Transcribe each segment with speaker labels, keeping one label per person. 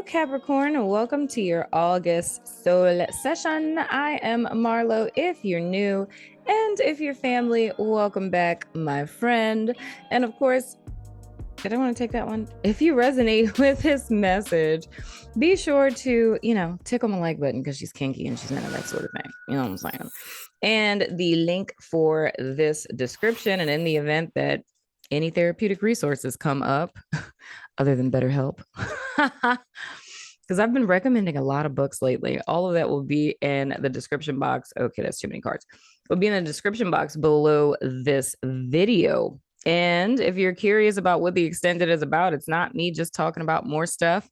Speaker 1: Capricorn. Welcome to your August soul session. I am Marlo if you're new, and if you're family, welcome back, my friend. And of course, did I want to take that one? If you resonate with this message, be sure to, tick on the like button because she's kinky and she's into that sort of thing. You know what I'm saying? And the link for this description, and in the event that any therapeutic resources come up other than BetterHelp, because I've been recommending a lot of books lately. All of that will be in the description box. Okay, that's too many cards. Will be in the description box below this video. And if you're curious about what the extended is about, it's not me just talking about more stuff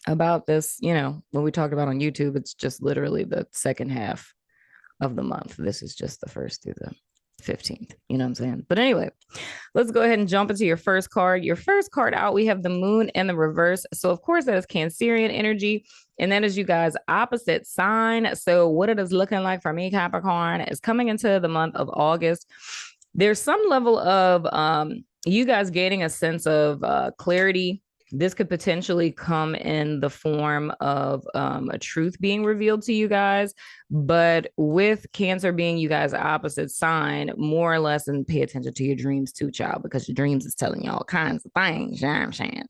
Speaker 1: about this, when we talked about on YouTube. It's just literally the second half of the month. This is just the first through the 15th. You know what I'm saying? But anyway, let's go ahead and jump into your first card. Your first card out, we have the moon and the reverse. So of course that is Cancerian energy. And that is you guys opposite sign. So what it is looking like for me, Capricorn, is coming into the month of August. There's some level of you guys gaining a sense of clarity. This could potentially come in the form of a truth being revealed to you guys. But with Cancer being you guys opposite sign, more or less, and pay attention to your dreams too, child, because your dreams is telling you all kinds of things. You know what I'm saying?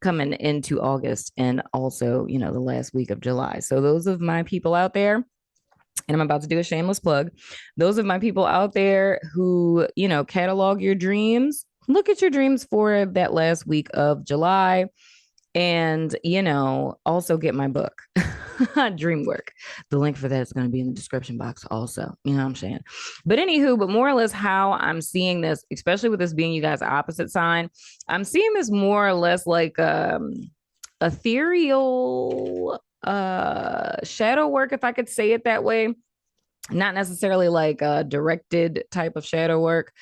Speaker 1: Coming into August and also, the last week of July. So those of my people out there, and I'm about to do a shameless plug, those of my people out there who, catalog your dreams, look at your dreams for that last week of July, and, also get my book, Dream Work. The link for that is going to be in the description box also, you know what I'm saying? But more or less how I'm seeing this, especially with this being you guys opposite sign, I'm seeing this more or less like ethereal shadow work, if I could say it that way. Not necessarily like a directed type of shadow work,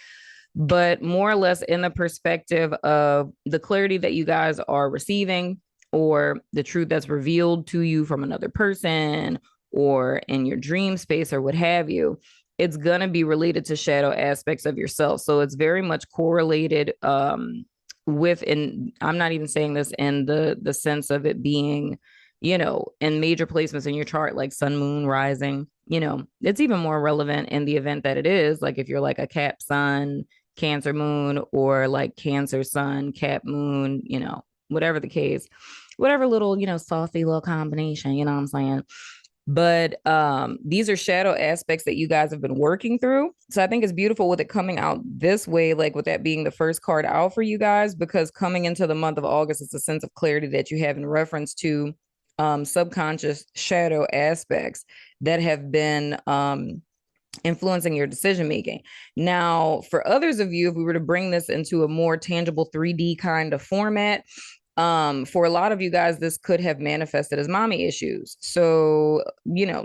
Speaker 1: but more or less in the perspective of the clarity that you guys are receiving, or the truth that's revealed to you from another person or in your dream space or what have you. It's going to be related to shadow aspects of yourself. So it's very much correlated with, and I'm not even saying this in the sense of it being, in major placements in your chart, like sun, moon, rising, it's even more relevant in the event that it is like if you're like a Cap sun, Cancer moon, or like Cancer sun, Cap moon, whatever the case, whatever little, saucy little combination, you know what I'm saying? But these are shadow aspects that you guys have been working through. So I think it's beautiful with it coming out this way, like with that being the first card out for you guys, because coming into the month of August, it's a sense of clarity that you have in reference to subconscious shadow aspects that have been influencing your decision making. Now, for others of you, if we were to bring this into a more tangible 3D kind of format, for a lot of you guys, this could have manifested as mommy issues. So,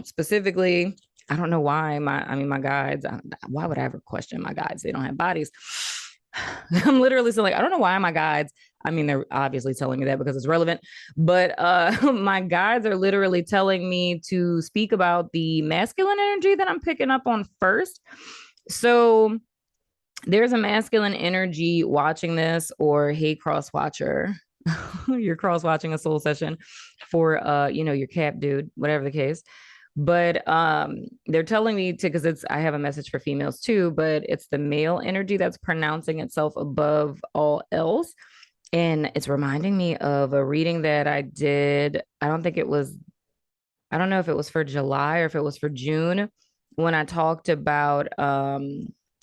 Speaker 1: specifically, I don't know why my guides, why would I ever question my guides? They don't have bodies. I'm literally saying, like, I don't know why my guides, they're obviously telling me that because it's relevant, but my guides are literally telling me to speak about the masculine energy that I'm picking up on first. So there's a masculine energy watching this, or hey, cross watcher, you're cross watching a soul session for your Cap dude, whatever the case. But they're telling me to, because I have a message for females too, but it's the male energy that's pronouncing itself above all else. And it's reminding me of a reading that I did. I don't know if it was for July or if it was for June, when I talked about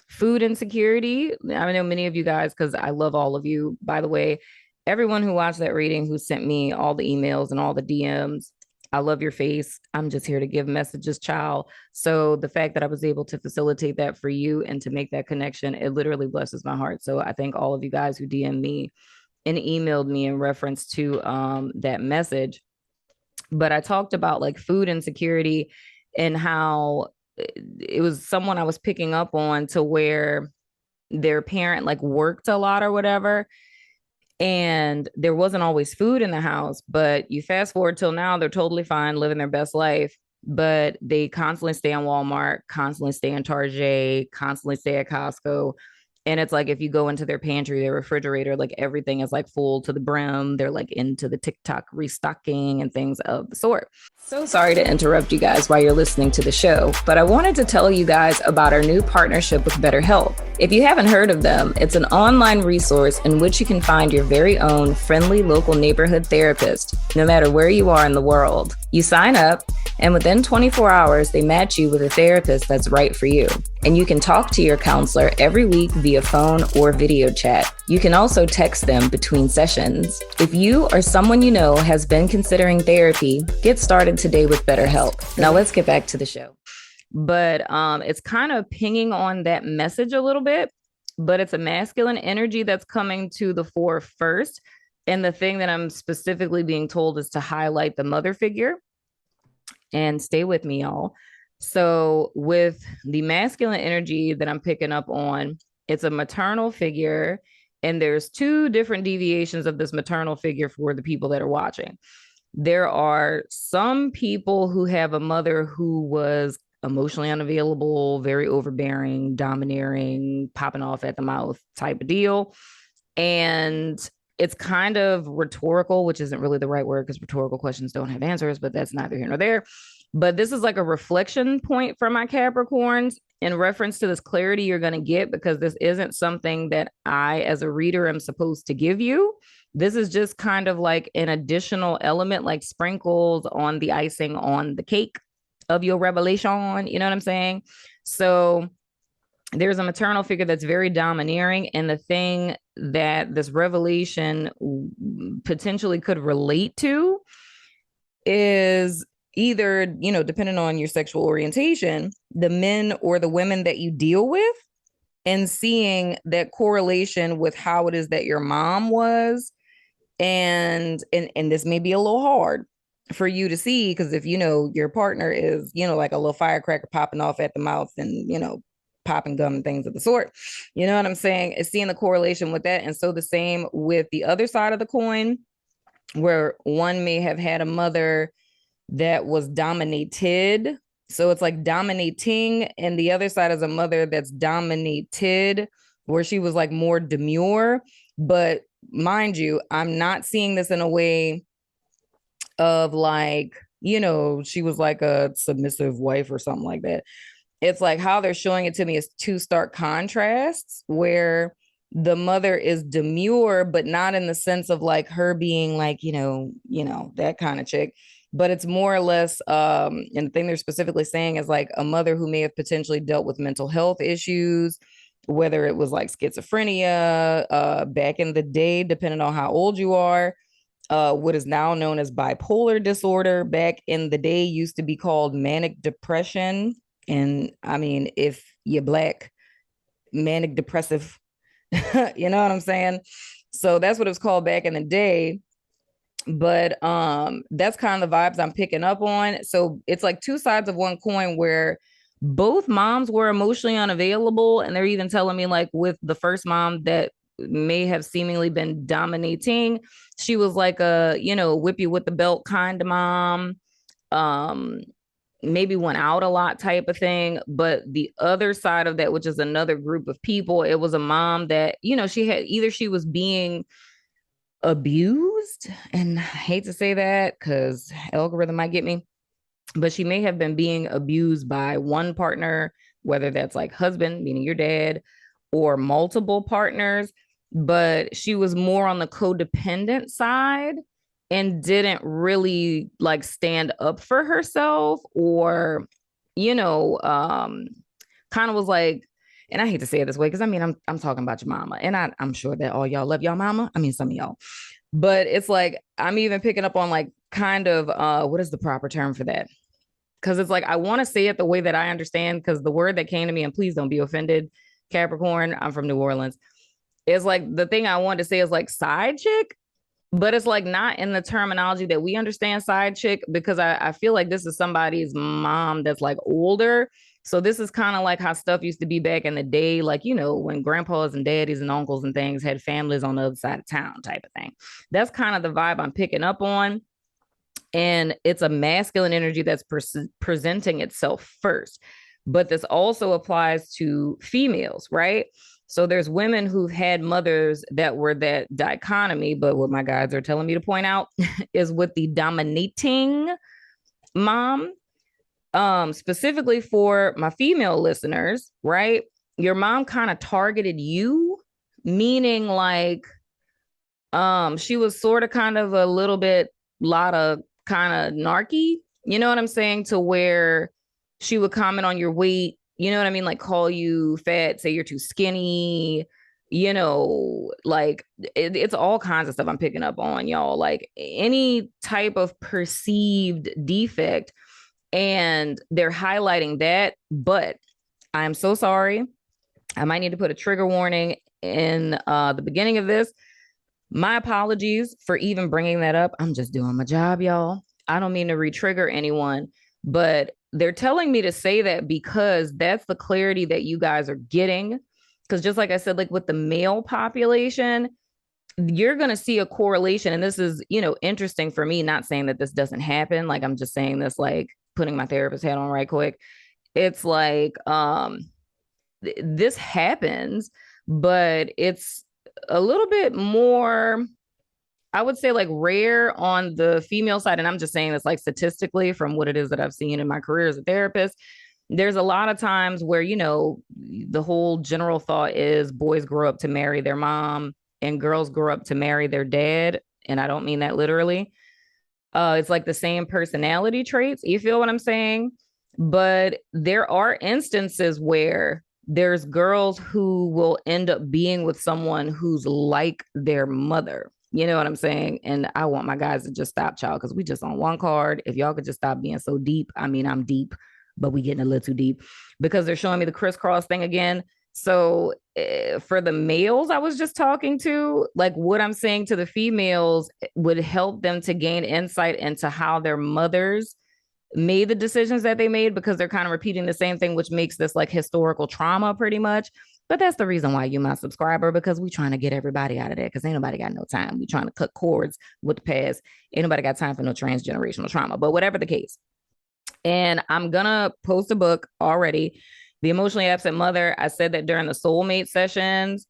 Speaker 1: food insecurity. I know many of you guys, because I love all of you, by the way, everyone who watched that reading, who sent me all the emails and all the DMs, I love your face. I'm just here to give messages, child. So the fact that I was able to facilitate that for you and to make that connection, it literally blesses my heart. So I thank all of you guys who DM'd me and emailed me in reference to that message. But I talked about like food insecurity and how it was someone I was picking up on, to where their parent like worked a lot or whatever, and there wasn't always food in the house. But you fast forward till now, they're totally fine, living their best life, but they constantly stay on Walmart, constantly stay in Target, constantly stay at Costco, And it's like if you go into their pantry, their refrigerator, like everything is like full to the brim. They're like into the TikTok restocking and things of the sort. So sorry to interrupt you guys while you're listening to the show, but I wanted to tell you guys about our new partnership with BetterHelp. If you haven't heard of them, it's an online resource in which you can find your very own friendly local neighborhood therapist, no matter where you are in the world. You sign up, and within 24 hours, they match you with a therapist that's right for you. And you can talk to your counselor every week via phone or video chat. You can also text them between sessions. If you or someone you know has been considering therapy, get started today with BetterHelp. Now let's get back to the show. But it's kind of pinging on that message a little bit, but it's a masculine energy that's coming to the fore first. And the thing that I'm specifically being told is to highlight the mother figure. And stay with me, y'all. So with the masculine energy that I'm picking up on, it's a maternal figure. And there's two different deviations of this maternal figure for the people that are watching. There are some people who have a mother who was emotionally unavailable, very overbearing, domineering, popping off at the mouth type of deal. And it's kind of rhetorical, which isn't really the right word because rhetorical questions don't have answers, but that's neither here nor there. But this is like a reflection point for my Capricorns in reference to this clarity you're going to get, because this isn't something that I, as a reader, am supposed to give you. This is just kind of like an additional element, like sprinkles on the icing on the cake of your revelation. You know what I'm saying? So there's a maternal figure that's very domineering. And the thing that this revelation potentially could relate to is either, you know, depending on your sexual orientation, the men or the women that you deal with, and seeing that correlation with how it is that your mom was. And this may be a little hard for you to see, because if, you know, your partner is, you know, like a little firecracker popping off at the mouth and, you know, popping gum and things of the sort, you know what I'm saying? It's seeing the correlation with that. And so the same with the other side of the coin, where one may have had a mother that was dominated. So it's like dominating, and the other side is a mother that's dominated, where she was like more demure. But mind you, I'm not seeing this in a way of like, you know, she was like a submissive wife or something like that. It's like how they're showing it to me is two stark contrasts, where the mother is demure, but not in the sense of like her being like, you know, that kind of chick. But it's more or less, and the thing they're specifically saying is like a mother who may have potentially dealt with mental health issues, whether it was like schizophrenia, back in the day, depending on how old you are, what is now known as bipolar disorder, back in the day used to be called manic depression. And I mean, if you're Black, manic depressive, you know what I'm saying? So that's what it was called back in the day. But that's kind of the vibes I'm picking up on. So it's like two sides of one coin, where both moms were emotionally unavailable. And they're even telling me, like, with the first mom that may have seemingly been dominating, she was like a, you know, whip you with the belt kind of mom. Maybe went out a lot type of thing. But the other side of that, which is another group of people, it was a mom that, you know, she was being abused, and I hate to say that because algorithm might get me, but she may have been being abused by one partner, whether that's like husband, meaning your dad, or multiple partners. But she was more on the codependent side and didn't really like stand up for herself, or, you know, kind of was like, and I hate to say it this way, because I mean, I'm talking about your mama, and I'm sure that all y'all love y'all mama. I mean, some of y'all, but it's like, I'm even picking up on like kind of, what is the proper term for that? Because it's like, I want to say it the way that I understand, because the word that came to me, and please don't be offended, Capricorn, I'm from New Orleans. It's like, the thing I wanted to say is like side chick, but it's like not in the terminology that we understand side chick, because I feel like this is somebody's mom that's like older. So this is kind of like how stuff used to be back in the day, like, you know, when grandpas and daddies and uncles and things had families on the other side of town type of thing. That's kind of the vibe I'm picking up on. And it's a masculine energy that's presenting itself first. But this also applies to females, right? So there's women who've had mothers that were that dichotomy, but what my guides are telling me to point out is with the dominating mom, specifically for my female listeners, right? Your mom kind of targeted you, meaning like she was sort of kind of a little bit lot of kind of narky, you know what I'm saying, to where she would comment on your weight, you know what I mean, like call you fat, say you're too skinny, you know, like it's all kinds of stuff I'm picking up on, y'all, like any type of perceived defect, and they're highlighting that. But I'm so sorry, I might need to put a trigger warning in the beginning of this. My apologies for even bringing that up. I'm just doing my job, y'all. I don't mean to re-trigger anyone, but they're telling me to say that because that's the clarity that you guys are getting. Because just like I said, like with the male population, you're going to see a correlation. And this is, you know, interesting for me, not saying that this doesn't happen. Like I'm just saying this, like putting my therapist hat on right quick. It's like, this happens, but it's a little bit more, I would say, like rare on the female side. And I'm just saying this like statistically from what it is that I've seen in my career as a therapist. There's a lot of times where, you know, the whole general thought is boys grow up to marry their mom and girls grow up to marry their dad. And I don't mean that literally. It's like the same personality traits. You feel what I'm saying? But there are instances where there's girls who will end up being with someone who's like their mother. You know what I'm saying? And I want my guys to just stop, child, because we just on one card. If y'all could just stop being so deep. I mean, I'm deep, but we getting a little too deep because they're showing me the crisscross thing again. So for the males I was just talking to, like what I'm saying to the females would help them to gain insight into how their mothers made the decisions that they made, because they're kind of repeating the same thing, which makes this like historical trauma pretty much. But that's the reason why you my subscriber, because we trying to get everybody out of there, because ain't nobody got no time. We trying to cut cords with the past. Ain't nobody got time for no transgenerational trauma. But whatever the case. And I'm gonna post a book already, The Emotionally Absent Mother. I said that during the soulmate sessions.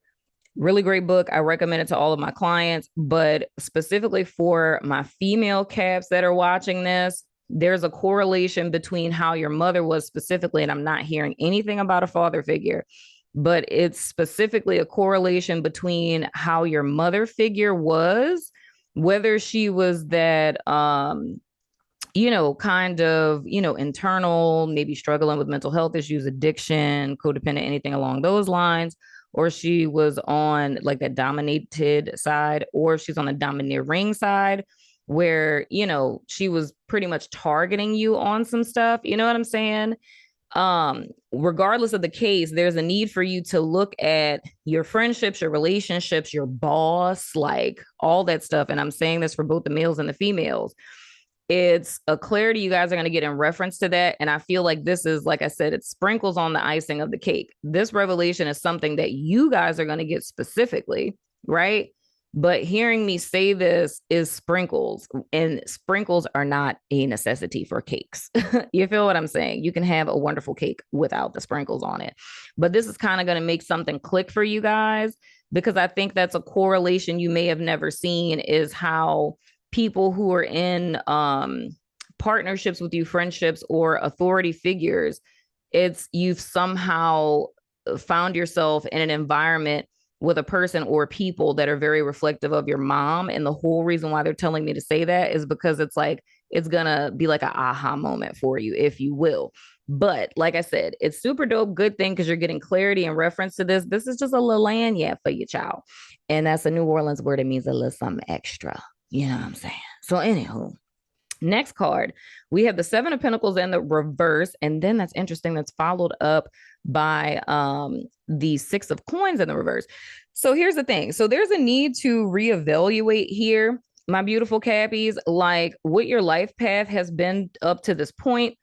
Speaker 1: Really great book. I recommend it to all of my clients, but specifically for my female caps that are watching this, there's a correlation between how your mother was specifically, and I'm not hearing anything about a father figure, but it's specifically a correlation between how your mother figure was, whether she was that, you know, kind of, you know, internal, maybe struggling with mental health issues, addiction, codependent, anything along those lines, or she was on like that dominated side, or if she's on the domineering side, where, you know, she was pretty much targeting you on some stuff. You know what I'm saying? Regardless of the case, there's a need for you to look at your friendships, your relationships, your boss, like all that stuff. And I'm saying this for both the males and the females. It's a clarity you guys are going to get in reference to that. And I feel like this is, like I said, it sprinkles on the icing of the cake. This revelation is something that you guys are going to get specifically, right? But hearing me say this is sprinkles, and sprinkles are not a necessity for cakes. You feel what I'm saying? You can have a wonderful cake without the sprinkles on it. But this is kind of going to make something click for you guys, because I think that's a correlation you may have never seen, is how people who are in partnerships with you, friendships or authority figures, it's you've somehow found yourself in an environment with a person or people that are very reflective of your mom. And the whole reason why they're telling me to say that is because it's like, it's gonna be like an aha moment for you, if you will. But like I said, it's super dope, good thing, because you're getting clarity in reference to this. This is just a little lanyard for your child. And that's a New Orleans word. It means a little something extra. You know what I'm saying? So anywho, next card, we have the Seven of Pentacles in the reverse. And then that's interesting. That's followed up by the Six of Coins in the reverse. So here's the thing. So there's a need to reevaluate here, my beautiful Cappies, like what your life path has been up to this point.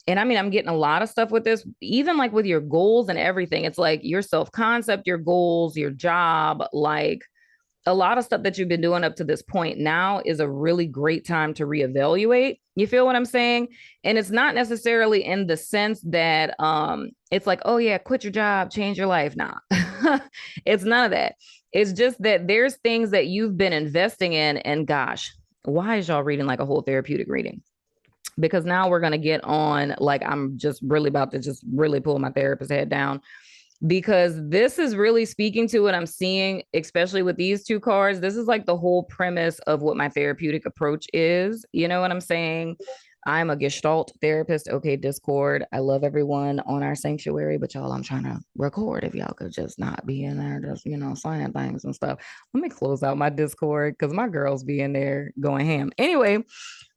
Speaker 1: And I mean, I'm getting a lot of stuff with this, even like with your goals and everything. It's like your self-concept, your goals, your job, like a lot of stuff that you've been doing up to this point now is a really great time to reevaluate. You feel what I'm saying? And it's not necessarily in the sense that it's like, oh yeah, quit your job, change your life. Nah. It's none of that. It's just that there's things that you've been investing in, and gosh, why is y'all reading like a whole therapeutic reading? Because now we're going to get on, like, I'm just really about to just really pull my therapist head down, because this is really speaking to what I'm seeing, especially with these two cards. This is like the whole premise of what my therapeutic approach is. You know what I'm saying? I'm a Gestalt therapist. Okay, Discord. I love everyone on our sanctuary, but y'all, I'm trying to record. If y'all could just not be in there, just, you know, saying things and stuff. Let me close out my Discord because my girls be in there going ham. Anyway,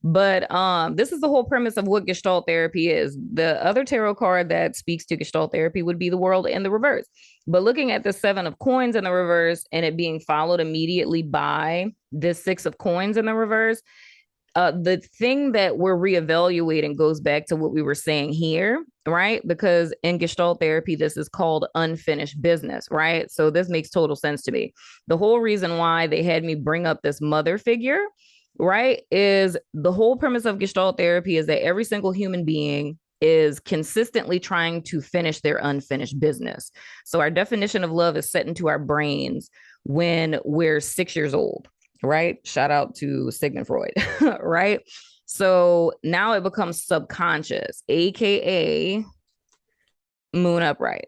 Speaker 1: but this is the whole premise of what Gestalt therapy is. The other tarot card that speaks to Gestalt therapy would be the World in the reverse. But looking at the Seven of Coins in the reverse and it being followed immediately by the Six of Coins in the reverse, the thing that we're reevaluating goes back to what we were saying here, right? Because in Gestalt therapy, this is called unfinished business, right? So this makes total sense to me. The whole reason why they had me bring up this mother figure, right, is the whole premise of Gestalt therapy is that every single human being is consistently trying to finish their unfinished business. So our definition of love is set into our brains when we're 6 years old, right? Shout out to Sigmund Freud, right? So now it becomes subconscious, AKA moon upright.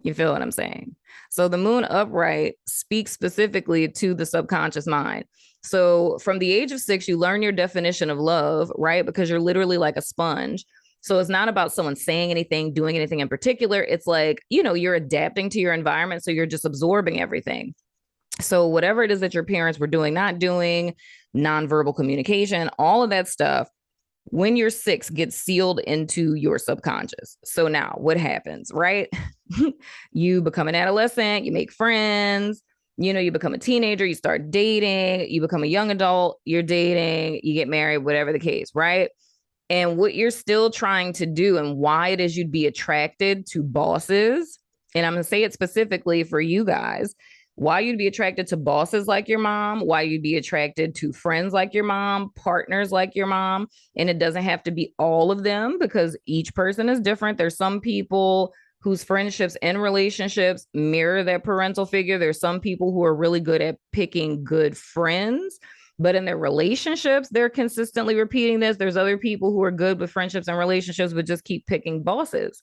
Speaker 1: You feel what I'm saying? So the moon upright speaks specifically to the subconscious mind. So from the age of 6, you learn your definition of love, right? Because you're literally like a sponge. So it's not about someone saying anything, doing anything in particular. It's like, you know, you're adapting to your environment. So you're just absorbing everything. So whatever it is that your parents were doing, not doing, nonverbal communication, all of that stuff, when you're 6, gets sealed into your subconscious. So now what happens, right? You become an adolescent, you make friends, you know, you become a teenager, you start dating, you become a young adult, you're dating, you get married, whatever the case, right? And what you're still trying to do and why it is you'd be attracted to bosses, and I'm going to say it specifically for you guys, why you'd be attracted to bosses like your mom, why you'd be attracted to friends like your mom, partners like your mom. And it doesn't have to be all of them because each person is different. There's some people whose friendships and relationships mirror their parental figure. There's some people who are really good at picking good friends, but in their relationships, they're consistently repeating this. There's other people who are good with friendships and relationships, but just keep picking bosses,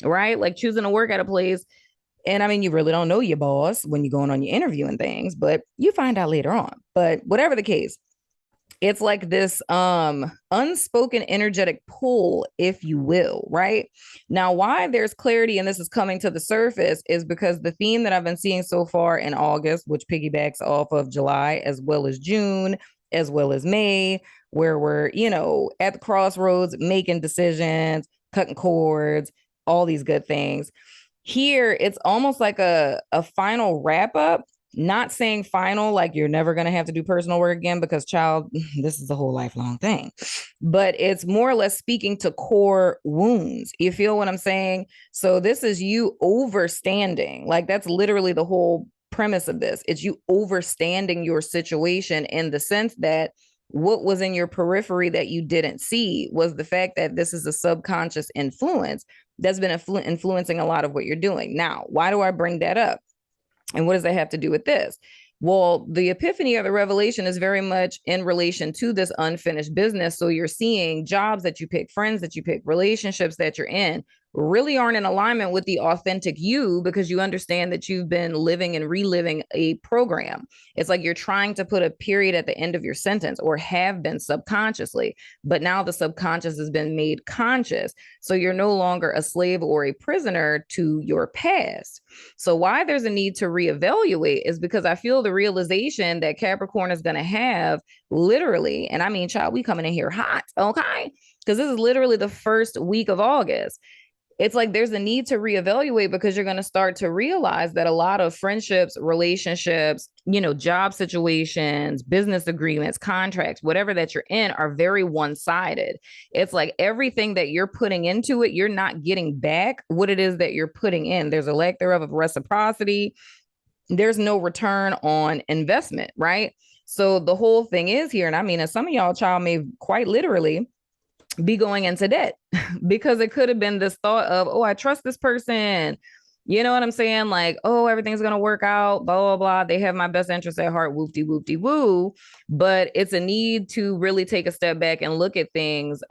Speaker 1: right? Like choosing to work at a place. And I mean, you really don't know your boss when you're going on your interview and things, but you find out later on. But whatever the case, it's like this unspoken energetic pull, if you will, right? Now, why there's clarity and this is coming to the surface is because the theme that I've been seeing so far in August, which piggybacks off of July, as well as June, as well as May, where we're, you know, at the crossroads, making decisions, cutting cords, all these good things. Here, it's almost like a final wrap up, not saying final, like you're never going to have to do personal work again, because child, this is a whole lifelong thing, but it's more or less speaking to core wounds. You feel what I'm saying? So this is you overstanding, like that's literally the whole premise of this. It's you overstanding your situation in the sense that what was in your periphery that you didn't see was the fact that this is a subconscious influence that's been influencing a lot of what you're doing. Now, why do I bring that up? And what does that have to do with this? Well, the epiphany or the revelation is very much in relation to this unfinished business. So you're seeing jobs that you pick, friends that you pick, relationships that you're in really aren't in alignment with the authentic you, because you understand that you've been living and reliving a program. It's like you're trying to put a period at the end of your sentence, or have been subconsciously, but now the subconscious has been made conscious. So you're no longer a slave or a prisoner to your past. So why there's a need to reevaluate is because I feel the realization that Capricorn is going to have literally, and I mean, child, we coming in here hot, okay? Because this is literally the first week of August. It's like there's a need to reevaluate because you're going to start to realize that a lot of friendships, relationships, you know, job situations, business agreements, contracts, whatever that you're in are very one-sided. It's like everything that you're putting into it, you're not getting back what it is that you're putting in. There's a lack thereof of reciprocity. there's no return on investment, right? So the whole thing is here, and I mean, and some of y'all child may quite literally be going into debt because it could have been this thought of, oh, I trust this person. You know what I'm saying? Like, oh, everything's going to work out, blah, blah, blah. They have my best interest at heart, whoop-de, whoop-de, woo. But it's a need to really take a step back and look at things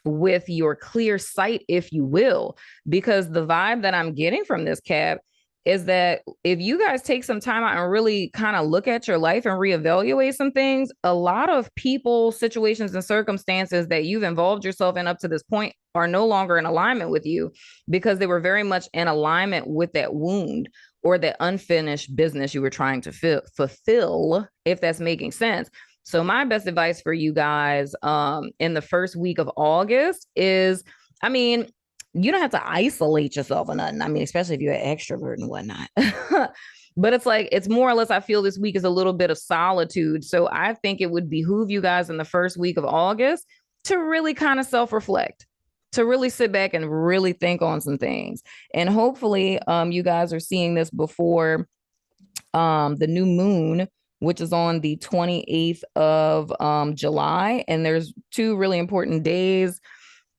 Speaker 1: with your clear sight, if you will, because the vibe that I'm getting from this, Cap, is that if you guys take some time out and really kind of look at your life and reevaluate some things, a lot of people, situations, and circumstances that you've involved yourself in up to this point are no longer in alignment with you because they were very much in alignment with that wound or that unfinished business you were trying to fulfill, if that's making sense. So my best advice for you guys in the first week of August is, I mean, you don't have to isolate yourself or nothing. I mean, especially if you're an extrovert and whatnot. But it's like, it's more or less, I feel this week is a little bit of solitude. So I think it would behoove you guys in the first week of August to really kind of self-reflect, to really sit back and really think on some things. And hopefully you guys are seeing this before the new moon, which is on the 28th of July. And there's two really important days.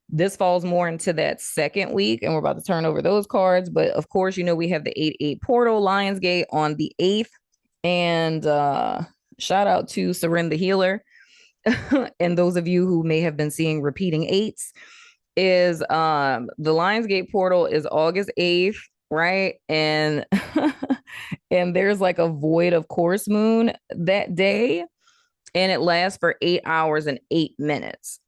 Speaker 1: This falls more into that second week, and we're about to turn over those cards. But of course, you know, we have the 8-8 portal, Lionsgate on the 8th. And shout out to Seren the Healer. And those of you who may have been seeing repeating eights, is the Lionsgate portal is August 8th, right? And and there's like a void of course moon that day, and it lasts for 8 hours and 8 minutes,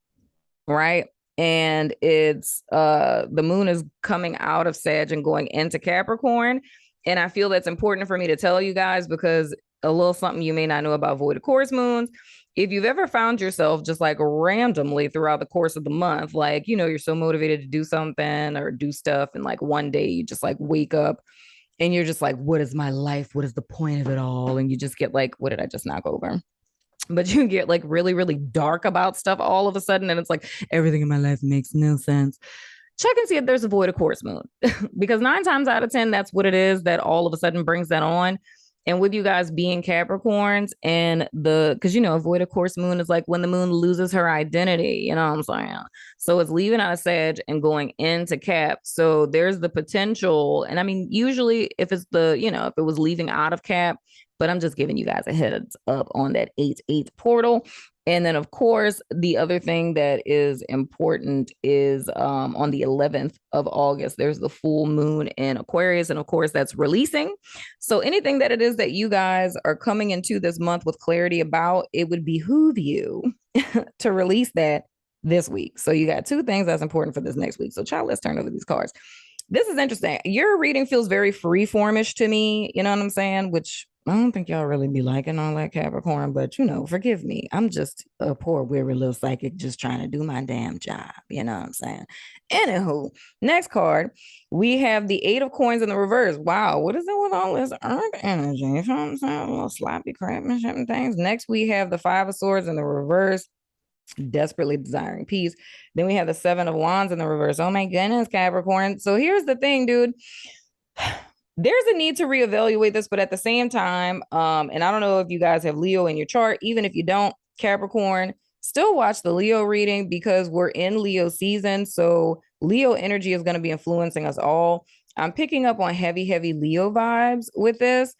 Speaker 1: right? And it's the moon is coming out of Sag and going into Capricorn. And I feel that's important for me to tell you guys because a little something you may not know about void of course moons. If you've ever found yourself just like randomly throughout the course of the month, like, you know, you're so motivated to do something or do stuff, and like one day you just like wake up and you're just like, what is my life? What is the point of it all? And you just get like, what did I just knock over? But you get like really, really dark about stuff all of a sudden. And it's like, everything in my life makes no sense. Check and see if there's a void of course moon, because 9 times out of 10, that's what it is that all of a sudden brings that on. And with you guys being Capricorns and because, you know, a void of course moon is like when the moon loses her identity, you know what I'm saying? So it's leaving out of Sag and going into Cap. So there's the potential. And I mean, usually if it's if it was leaving out of Cap, but I'm just giving you guys a heads up on that 8-8 portal. And then, of course, the other thing that is important is on the 11th of August, there's the full moon in Aquarius. And of course, that's releasing. So anything that it is that you guys are coming into this month with clarity about, it would behoove you to release that this week. So you got 2 things that's important for this next week. So child, let's turn over these cards. This is interesting. Your reading feels very freeformish to me. You know what I'm saying? Which I don't think y'all really be liking all that, Capricorn, but, you know, forgive me. I'm just a poor, weary little psychic just trying to do my damn job. You know what I'm saying? Anywho, next card, we have the 8 of coins in the reverse. Wow, what is it with all this earth energy? You know what I'm saying? A little sloppy craftsmanship and things. Next, we have the 5 of swords in the reverse, desperately desiring peace. Then we have the 7 of wands in the reverse. Oh my goodness, Capricorn. So here's the thing, dude. There's a need to reevaluate this, but at the same time, and I don't know if you guys have Leo in your chart. Even if you don't, Capricorn, still watch the Leo reading because we're in Leo season. So Leo energy is going to be influencing us all. I'm picking up on heavy, heavy Leo vibes with this,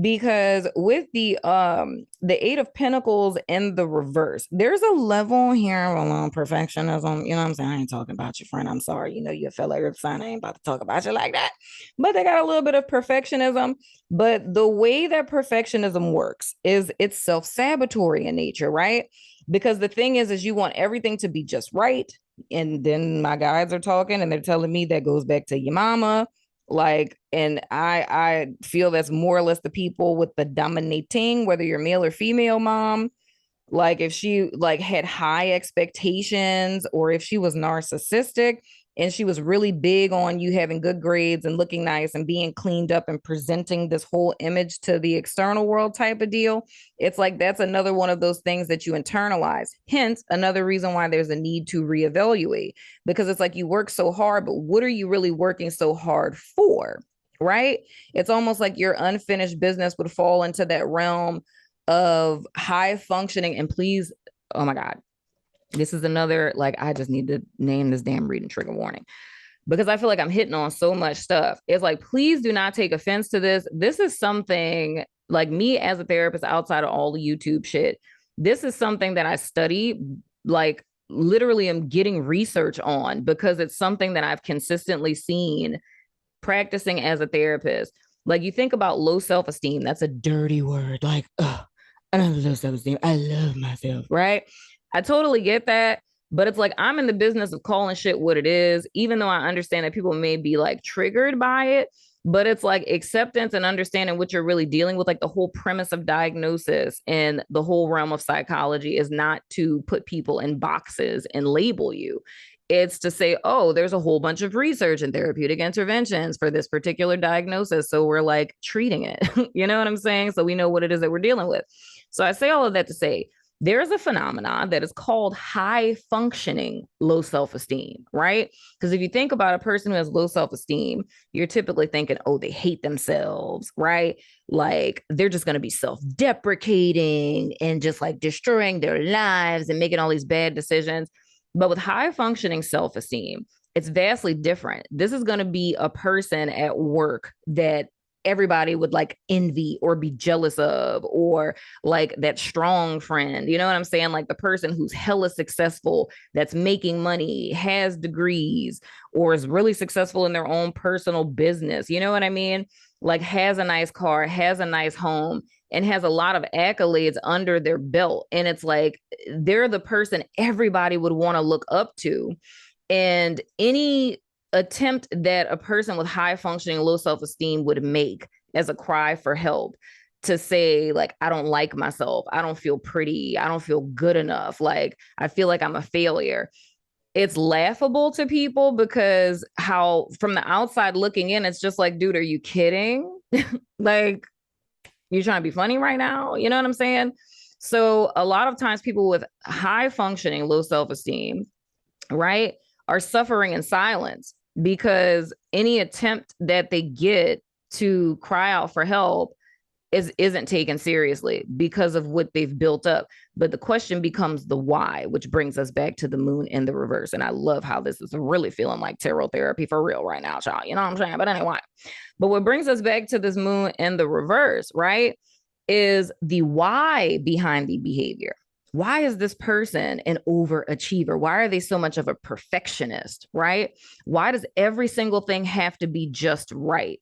Speaker 1: because with the 8 of Pentacles in the reverse, there's a level here of perfectionism. You know what I'm saying? I ain't talking about your friend. I'm sorry. You know, you're a fellow earth sign. I ain't about to talk about you like that. But they got a little bit of perfectionism. But the way that perfectionism works is it's self-sabotatory in nature, right? Because the thing is you want everything to be just right. And then my guides are talking and they're telling me that goes back to your mama. Like, and I feel that's more or less the people with the dominating, whether you're male or female mom. Like if she like had high expectations, or if she was narcissistic and she was really big on you having good grades and looking nice and being cleaned up and presenting this whole image to the external world type of deal, it's like that's another one of those things that you internalize. Hence, another reason why there's a need to reevaluate, because it's like you work so hard, but what are you really working so hard for? right? It's almost like your unfinished business would fall into that realm of high functioning. And please, oh my God, this is another, like, I just need to name this damn reading trigger warning because I feel like I'm hitting on so much stuff. It's like, please do not take offense to this. This is something like me as a therapist outside of all the YouTube shit. This is something that I study, like, literally am getting research on because it's something that I've consistently seen practicing as a therapist. Like, you think about low self-esteem, that's a dirty word. Like, ugh, I don't have low self-esteem. I love myself, right? I totally get that. But it's like, I'm in the business of calling shit what it is, even though I understand that people may be like triggered by it. But it's like acceptance and understanding what you're really dealing with. Like, the whole premise of diagnosis and the whole realm of psychology is not to put people in boxes and label you. It's to say, oh, there's a whole bunch of research and therapeutic interventions for this particular diagnosis. So we're like treating it. You know what I'm saying? So we know what it is that we're dealing with. So I say all of that to say there's a phenomenon that is called high functioning low self-esteem, right? Because if you think about a person who has low self-esteem, you're typically thinking, oh, they hate themselves, right? Like, they're just going to be self-deprecating and just like destroying their lives and making all these bad decisions. But with high functioning self esteem, it's vastly different. This is going to be a person at work that everybody would like envy or be jealous of, or like that strong friend. You know what I'm saying? Like the person who's hella successful, that's making money, has degrees, or is really successful in their own personal business. You know what I mean? Like, has a nice car, has a nice home, and has a lot of accolades under their belt. And it's like they're the person everybody would want to look up to. And any attempt that a person with high functioning, low self esteem would make as a cry for help, to say, like, I don't like myself, I don't feel pretty, I don't feel good enough, like, I feel like I'm a failure. It's laughable to people because how, from the outside looking in, it's just like, dude, are you kidding? Like, you're trying to be funny right now. You know what I'm saying? So a lot of times people with high functioning, low self-esteem, right, are suffering in silence because any attempt that they get to cry out for help isn't taken seriously because of what they've built up. But the question becomes the why, which brings us back to the moon in the reverse. And I love how this is really feeling like tarot therapy for real right now, child. You know what I'm saying? But anyway, but what brings us back to this moon in the reverse, right, is the why behind the behavior. Why is this person an overachiever? Why are they so much of a perfectionist, right? Why does every single thing have to be just right?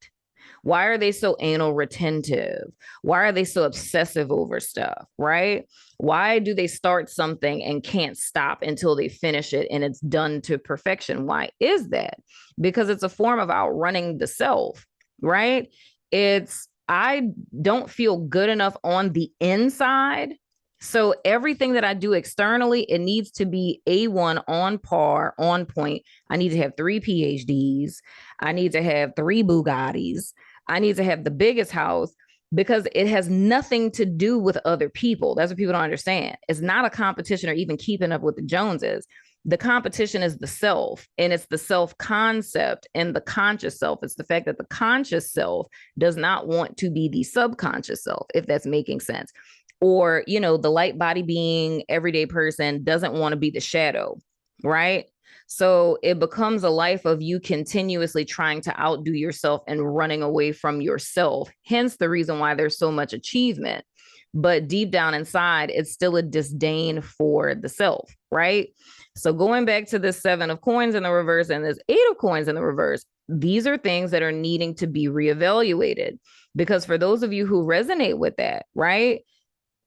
Speaker 1: Why are they so anal retentive? Why are they so obsessive over stuff, right? Why do they start something and can't stop until they finish it and it's done to perfection? Why is that? Because it's a form of outrunning the self, right? It's, I don't feel good enough on the inside. So everything that I do externally, it needs to be A1, on par, on point. I need to have 3 PhDs. I need to have 3 Bugattis. I need to have the biggest house, because it has nothing to do with other people. That's what people don't understand. It's not a competition or even keeping up with the Joneses. The competition is the self, and it's the self concept and the conscious self. It's the fact that the conscious self does not want to be the subconscious self, if that's making sense. Or, you know, the light body being everyday person doesn't want to be the shadow, right? So it becomes a life of you continuously trying to outdo yourself and running away from yourself. Hence the reason why there's so much achievement. But deep down inside, it's still a disdain for the self, right? So going back to this 7 of coins in the reverse and this 8 of coins in the reverse, these are things that are needing to be reevaluated. Because for those of you who resonate with that, right,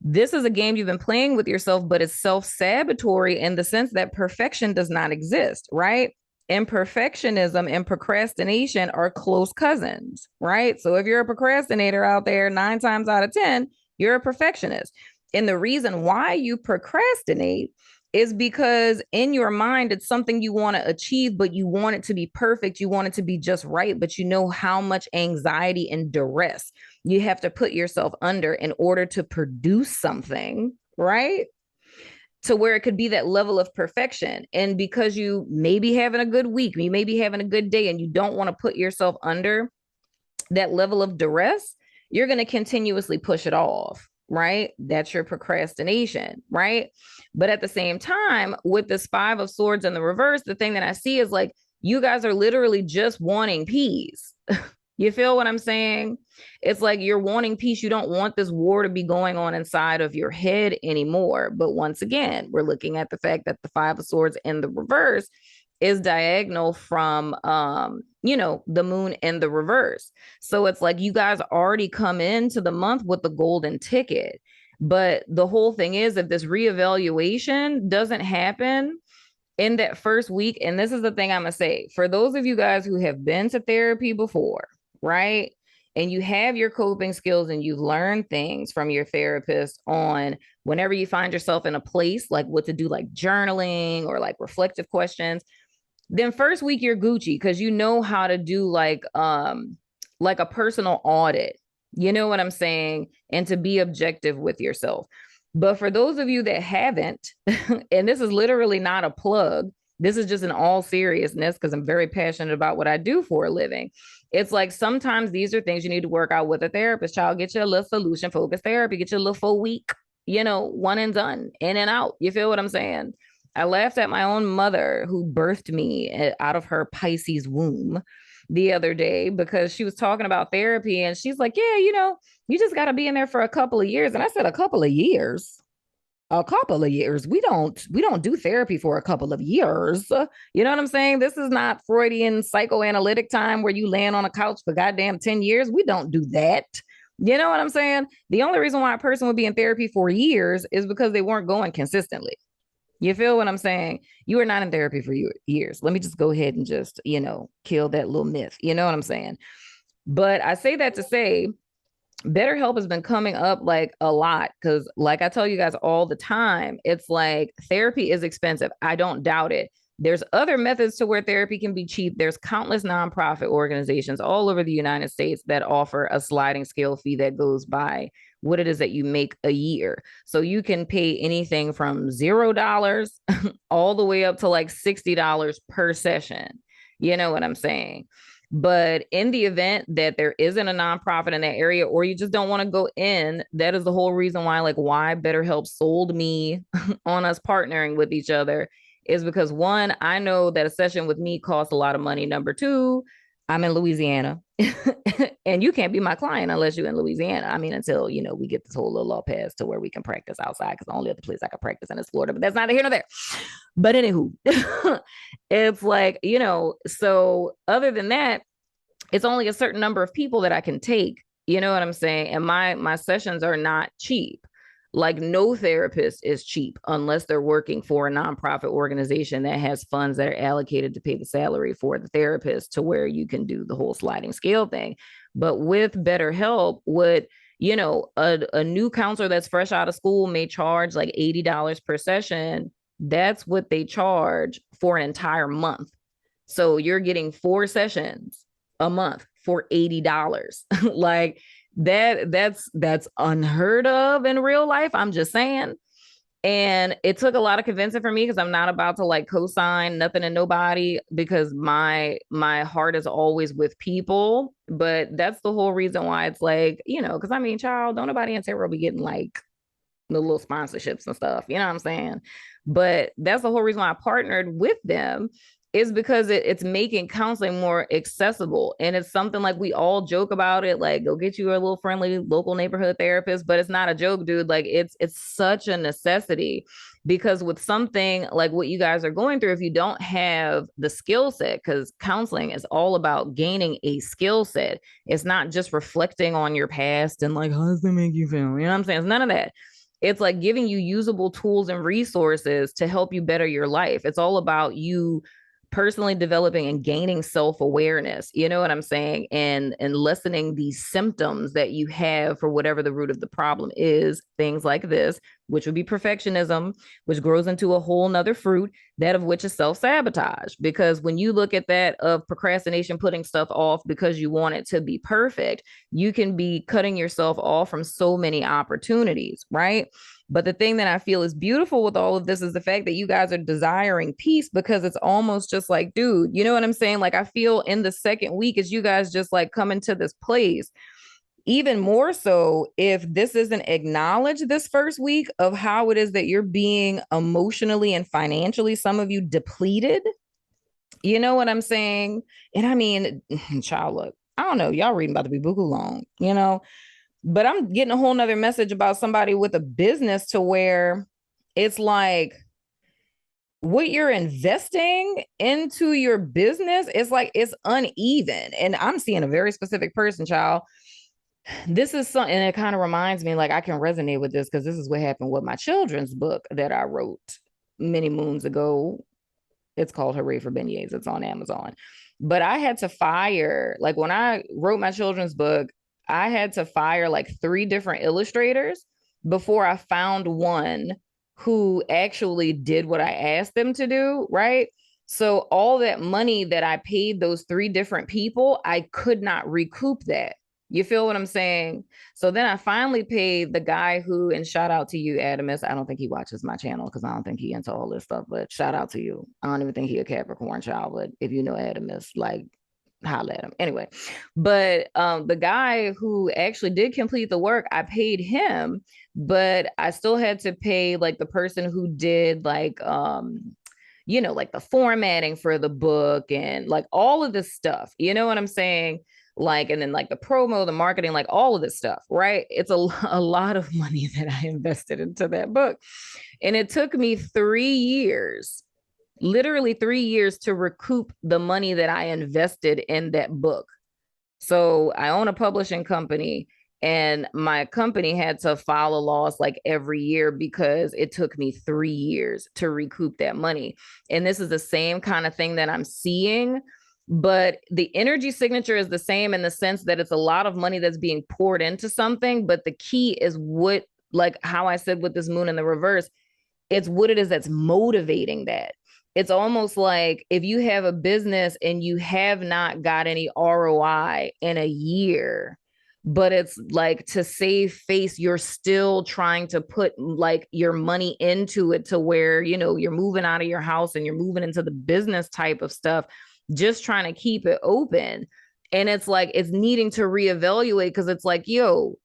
Speaker 1: this is a game you've been playing with yourself, but it's self-sabotatory in the sense that perfection does not exist, right? Imperfectionism and procrastination are close cousins, right? So if you're a procrastinator out there, 9 times out of 10, you're a perfectionist. And the reason why you procrastinate is because in your mind, it's something you want to achieve, but you want it to be perfect. You want it to be just right, but you know how much anxiety and duress you have to put yourself under in order to produce something, right? To where it could be that level of perfection. And because you may be having a good week, you may be having a good day, and you don't want to put yourself under that level of duress, you're going to continuously push it off, right? That's your procrastination, right? But at the same time, with this 5 of Swords in the reverse, the thing that I see is like, you guys are literally just wanting peace. You feel what I'm saying? It's like you're wanting peace. You don't want this war to be going on inside of your head anymore. But once again, we're looking at the fact that the 5 of Swords in the reverse is diagonal from the moon in the reverse. So it's like you guys already come into the month with the golden ticket. But the whole thing is, if this reevaluation doesn't happen in that first week, and this is the thing I'm gonna say, for those of you guys who have been to therapy before, right? And you have your coping skills and you've learned things from your therapist on whenever you find yourself in a place like what to do, like journaling or like reflective questions, then first week you're Gucci because you know how to do like a personal audit. You know what I'm saying? And to be objective with yourself. But for those of you that haven't, and this is literally not a plug, this is just in all seriousness because I'm very passionate about what I do for a living. It's like sometimes these are things you need to work out with a therapist. Child, get you a little solution focused therapy, get you a little full week, one and done, in and out. You feel what I'm saying? I laughed at my own mother who birthed me out of her Pisces womb the other day because she was talking about therapy and she's like, yeah, you just got to be in there for a couple of years. And I said, a couple of years? A couple of years. We don't do therapy for a couple of years. You know what I'm saying? This is not Freudian psychoanalytic time where you land on a couch for goddamn 10 years. We don't do that. You know what I'm saying? The only reason why a person would be in therapy for years is because they weren't going consistently. You feel what I'm saying? You are not in therapy for years. Let me just go ahead and just, kill that little myth. You know what I'm saying? But I say that to say, BetterHelp has been coming up like a lot because, like I tell you guys all the time, it's like therapy is expensive. I don't doubt it. There's other methods to where therapy can be cheap. There's countless nonprofit organizations all over the United States that offer a sliding scale fee that goes by what it is that you make a year. So you can pay anything from $0 all the way up to like $60 per session. You know what I'm saying? But in the event that there isn't a nonprofit in that area, or you just don't want to go in, that is the whole reason why BetterHelp sold me on us partnering with each other, is because one, I know that a session with me costs a lot of money. Number two, I'm in Louisiana and you can't be my client unless you're in Louisiana. I mean, until, we get this whole little law passed to where we can practice outside, because the only other place I can practice in is Florida, but that's neither here nor there. But anywho, it's like, so other than that, it's only a certain number of people that I can take. You know what I'm saying? And my sessions are not cheap. Like no therapist is cheap unless they're working for a nonprofit organization that has funds that are allocated to pay the salary for the therapist to where you can do the whole sliding scale thing. But with BetterHelp, a new counselor that's fresh out of school may charge like $80 per session. That's what they charge for an entire month. So you're getting 4 sessions a month for $80. Like that's unheard of in real life. I'm just saying. And it took a lot of convincing for me because I'm not about to like co-sign nothing and nobody, because my heart is always with people. But that's the whole reason why it's like, because I mean, child, don't nobody in tarot be getting like the little sponsorships and stuff. You know what I'm saying? But that's the whole reason why I partnered with them, is because it's making counseling more accessible. And it's something like we all joke about it, like go get you a little friendly local neighborhood therapist, but it's not a joke, dude. Like it's such a necessity, because with something like what you guys are going through, if you don't have the skill set, because counseling is all about gaining a skill set. It's not just reflecting on your past and like, how does that make you feel? You know what I'm saying? It's none of that. It's like giving you usable tools and resources to help you better your life. It's all about you personally developing and gaining self-awareness, you know what I'm saying? And lessening these symptoms that you have for whatever the root of the problem is, things like this, which would be perfectionism, which grows into a whole nother fruit, that of which is self-sabotage. Because when you look at that of procrastination, putting stuff off because you want it to be perfect, you can be cutting yourself off from so many opportunities, right? But the thing that I feel is beautiful with all of this is the fact that you guys are desiring peace, because it's almost just like, dude, you know what I'm saying? Like, I feel in the second week as you guys just like come into this place, even more so if this isn't acknowledged this first week of how it is that you're being emotionally and financially, some of you depleted. You know what I'm saying? And I mean, child, look, I don't know. Y'all reading about to be buku long, you know? But I'm getting a whole nother message about somebody with a business to where it's like what you're investing into your business is like it's uneven. And I'm seeing a very specific person, child. This is something, and it kind of reminds me, like, I can resonate with this because this is what happened with my children's book that I wrote many moons ago. It's called Hooray for Beignets. It's on Amazon. But I had to fire, like, when I wrote my children's book, I had to fire like 3 different illustrators before I found one who actually did what I asked them to do, right? So all that money that I paid those 3 different people, I could not recoup that. You feel what I'm saying? So then I finally paid the guy who, and shout out to you, Adamus. I don't think he watches my channel because I don't think he into all this stuff, but shout out to you. I don't even think he a Capricorn child, but if you know Adamus, like, holla at him. Anyway, but the guy who actually did complete the work, I paid him, but I still had to pay like the person who did like you know, like the formatting for the book and like all of this stuff. You know what I'm saying? Like, and then like the promo, the marketing, like all of this stuff, right? It's a lot of money that I invested into that book. And it took me 3 years, literally 3 years to recoup the money that I invested in that book. So I own a publishing company, and my company had to file a loss like every year because it took me 3 years to recoup that money. And this is the same kind of thing that I'm seeing, but the energy signature is the same in the sense that it's a lot of money that's being poured into something. But the key is what, like how I said with this moon in the reverse, it's what it is that's motivating that. It's almost like if you have a business and you have not got any ROI in a year, but it's like to save face, you're still trying to put like your money into it to where, you know, you're moving out of your house and you're moving into the business type of stuff, just trying to keep it open. And it's like, it's needing to reevaluate because it's like, yo,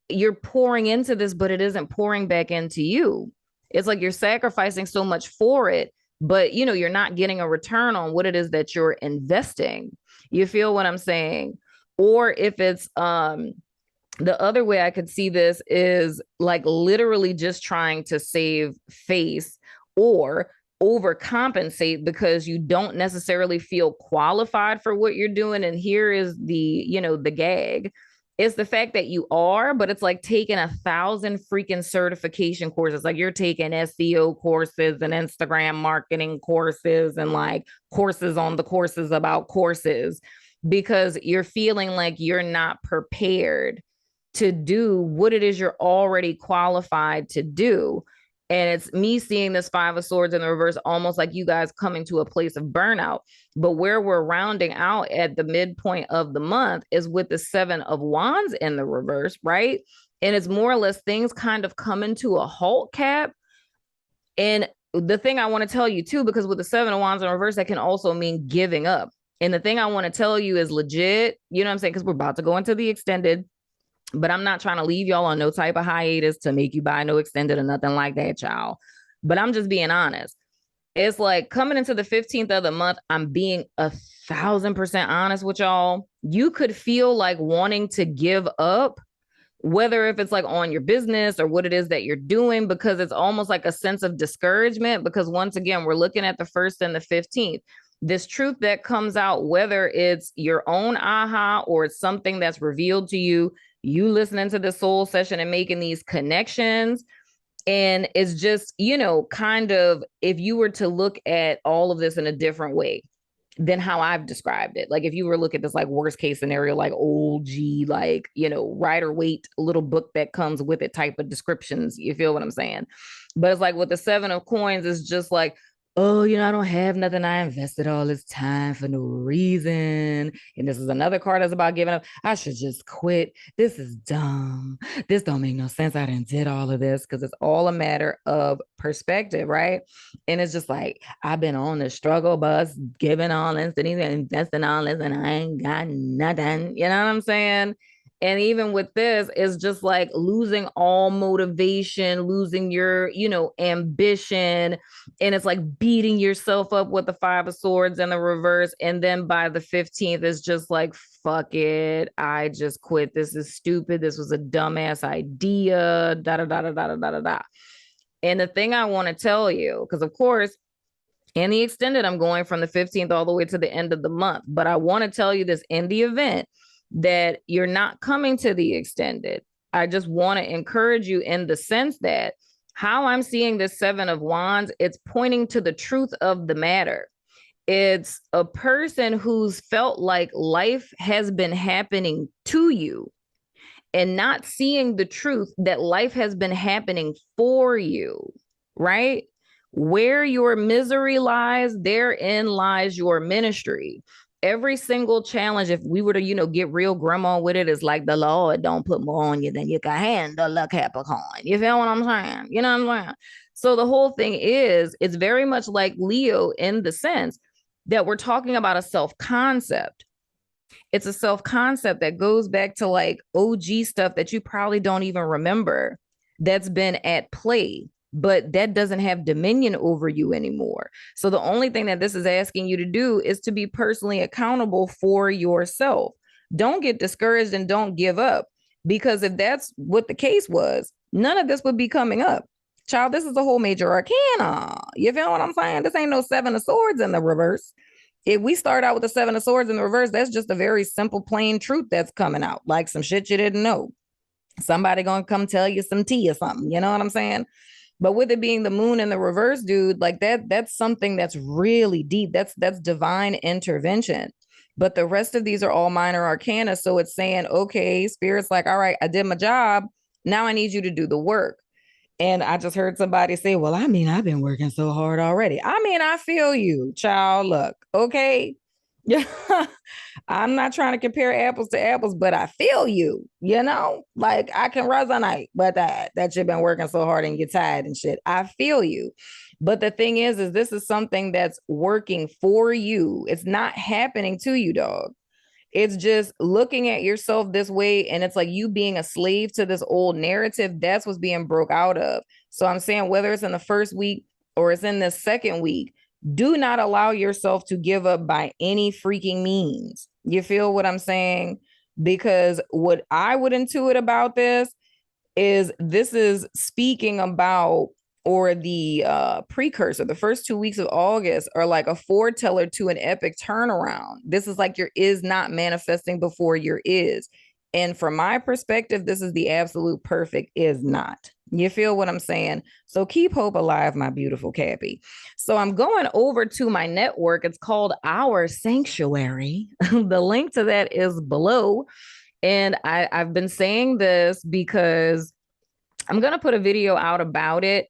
Speaker 1: you're pouring into this, but it isn't pouring back into you. It's like you're sacrificing so much for it, but you know, you're not getting a return on what it is that you're investing. You feel what I'm saying? Or if it's the other way I could see this is like literally just trying to save face or overcompensate because you don't necessarily feel qualified for what you're doing. And here is the, you know, the gag. It's the fact that you are, but it's like taking 1,000 freaking certification courses. Like you're taking SEO courses and Instagram marketing courses and like courses on the courses about courses because you're feeling like you're not prepared to do what it is you're already qualified to do. And it's me seeing this 5 of Swords in the reverse, almost like you guys coming to a place of burnout. But where we're rounding out at the midpoint of the month is with the 7 of Wands in the reverse, right? And it's more or less things kind of coming to a halt, Cap. And the thing I want to tell you too, because with the 7 of Wands in reverse, that can also mean giving up. And the thing I want to tell you is legit, you know what I'm saying? Because we're about to go into the extended. But I'm not trying to leave y'all on no type of hiatus to make you buy no extended or nothing like that, y'all. But I'm just being honest. It's like coming into the 15th of the month, I'm being 1,000% honest with y'all. You could feel like wanting to give up, whether if it's like on your business or what it is that you're doing, because it's almost like a sense of discouragement. Because once again, we're looking at the 1st and the 15th. This truth that comes out, whether it's your own aha or it's something that's revealed to you, you listening to the soul session and making these connections. And it's just, you know, kind of if you were to look at all of this in a different way, than how I've described it. Like if you were to look at this like worst case scenario, like old G, like, you know, Rider Waite little book that comes with it type of descriptions. You feel what I'm saying? But it's like with the seven of coins, it's just like, oh, you know, I don't have nothing. I invested all this time for no reason. And this is another card that's about giving up. I should just quit. This is dumb. This don't make no sense. I didn't did all of this because it's all a matter of perspective, right? And it's just like, I've been on the struggle bus, giving all this and investing all this, and I ain't got nothing. You know what I'm saying? And even with this, it's just like losing all motivation, losing your, you know, ambition. And it's like beating yourself up with the five of swords and the reverse. And then by the 15th, it's just like, fuck it. I just quit. This is stupid. This was a dumbass idea. Da da da da da da da da. And the thing I want to tell you, because of course, in the extended, I'm going from the 15th all the way to the end of the month. But I want to tell you this in the event that you're not coming to the extended. I just want to encourage you in the sense that how I'm seeing this seven of wands, it's pointing to the truth of the matter. It's a person who's felt like life has been happening to you and not seeing the truth that life has been happening for you, right? Where your misery lies, therein lies your ministry. Every single challenge, if we were to, you know, get real grandma with it, is like the Lord don't put more on you than you can handle, a Capricorn. You feel what I'm saying? You know what I'm saying? So the whole thing is, it's very much like Leo in the sense that we're talking about a self-concept. It's a self-concept that goes back to like OG stuff that you probably don't even remember that's been at play, but that doesn't have dominion over you anymore. So the only thing that this is asking you to do is to be personally accountable for yourself. Don't get discouraged and don't give up, because if that's what the case was, none of this would be coming up. Child, this is a whole major arcana. You feel what I'm saying? This ain't no seven of swords in the reverse. If we start out with the seven of swords in the reverse, that's just a very simple, plain truth that's coming out, like some shit you didn't know. Somebody gonna come tell you some tea or something. You know what I'm saying? But with it being the moon in the reverse, dude, like that's something that's really deep. That's divine intervention. But the rest of these are all minor arcana. So it's saying, okay, spirit's like, all right, I did my job. Now I need you to do the work. And I just heard somebody say, well, I mean, I've been working so hard already. I mean, I feel you, child. Look, okay. Yeah. I'm not trying to compare apples to apples, but I feel you, you know, like I can resonate, but that you've been working so hard and you're tired and shit. I feel you. But the thing is this is something that's working for you. It's not happening to you, dog. It's just looking at yourself this way, and it's like you being a slave to this old narrative. That's what's being broke out of. So I'm saying, whether it's in the first week or it's in the second week, do not allow yourself to give up by any freaking means. You feel what I'm saying? Because what I would intuit about this is speaking about, or the precursor, the first 2 weeks of August are like a foreteller to an epic turnaround. This is like your is not manifesting before your is. And from my perspective, this is the absolute perfect is not. You feel what I'm saying? So keep hope alive, my beautiful Cappy. So I'm going over to my network. It's called Our Sanctuary. The link to that is below. And I've been saying this because I'm going to put a video out about it,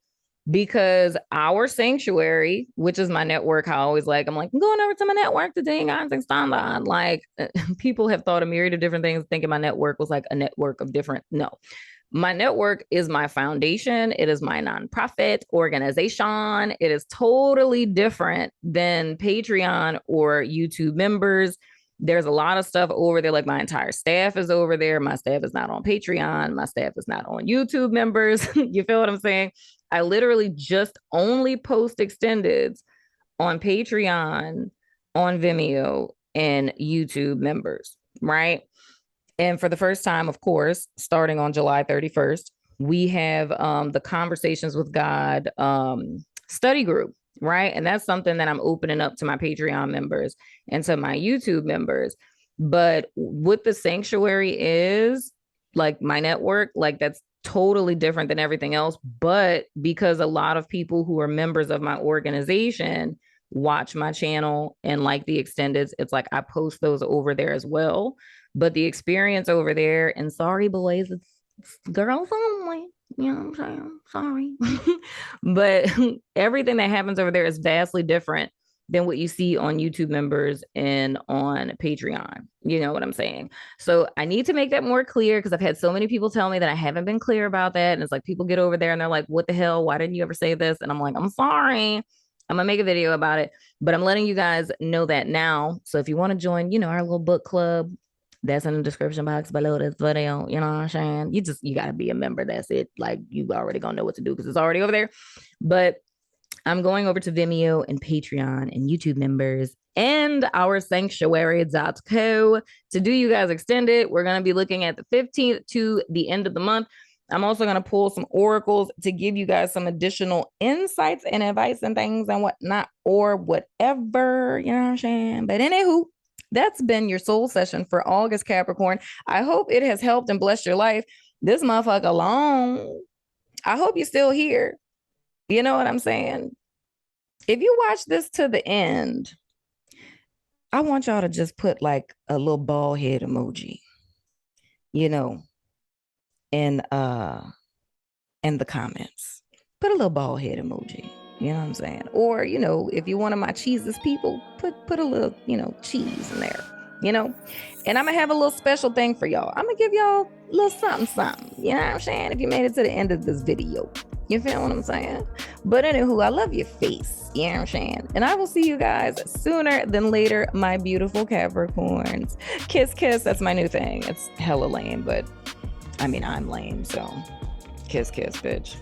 Speaker 1: because Our Sanctuary, which is my network, I always like, I'm like, I'm going over to my network today, guys, and like people have thought a myriad of different things, thinking my network was like a network of different. No, my network is my foundation. It is my nonprofit organization. It is totally different than Patreon or YouTube members. There's a lot of stuff over there. Like my entire staff is over there. My staff is not on Patreon. My staff is not on YouTube members. You feel what I'm saying? I literally just only post extendeds on Patreon, on Vimeo, and YouTube members, right? And for the first time, of course, starting on July 31st, we have the Conversations with God study group, right? And that's something that I'm opening up to my Patreon members and to my YouTube members. But what the sanctuary is, like my network, like that's totally different than everything else. But because a lot of people who are members of my organization watch my channel and like the extendeds, it's like I post those over there as well. But the experience over there, and sorry, boys, it's girls only. You know what I'm saying? Sorry. But everything that happens over there is vastly different than what you see on YouTube members and on Patreon. You know what I'm saying? So I need to make that more clear because I've had so many people tell me that I haven't been clear about that. And it's like people get over there and they're like, what the hell? Why didn't you ever say this? And I'm like, I'm sorry. I'm gonna make a video about it, but I'm letting you guys know that now. So if you want to join, you know, our little book club, that's in the description box below this video. You know what I'm saying? You gotta be a member. That's it. Like you already gonna know what to do because it's already over there. But I'm going over to Vimeo and Patreon and YouTube members and our sanctuary.co to do you guys extended. We're going to be looking at the 15th to the end of the month. I'm also going to pull some oracles to give you guys some additional insights and advice and things and whatnot or whatever, you know what I'm saying? But anywho, that's been your soul session for August, Capricorn. I hope it has helped and blessed your life. This motherfucker long. I hope you're still here. You know what I'm saying? If you watch this to the end, I want y'all to just put like a little bald head emoji, you know, in the comments. Put a little bald head emoji. You know what I'm saying? Or, you know, if you're one of my cheeses people, put a little, you know, cheese in there, you know? And I'm going to have a little special thing for y'all. I'm going to give y'all a little something. You know what I'm saying? If you made it to the end of this video. You feel what I'm saying? But anywho, I love your face. You know what I'm saying? And I will see you guys sooner than later, my beautiful Capricorns. Kiss, kiss. That's my new thing. It's hella lame, but I mean, I'm lame. So kiss, kiss, bitch.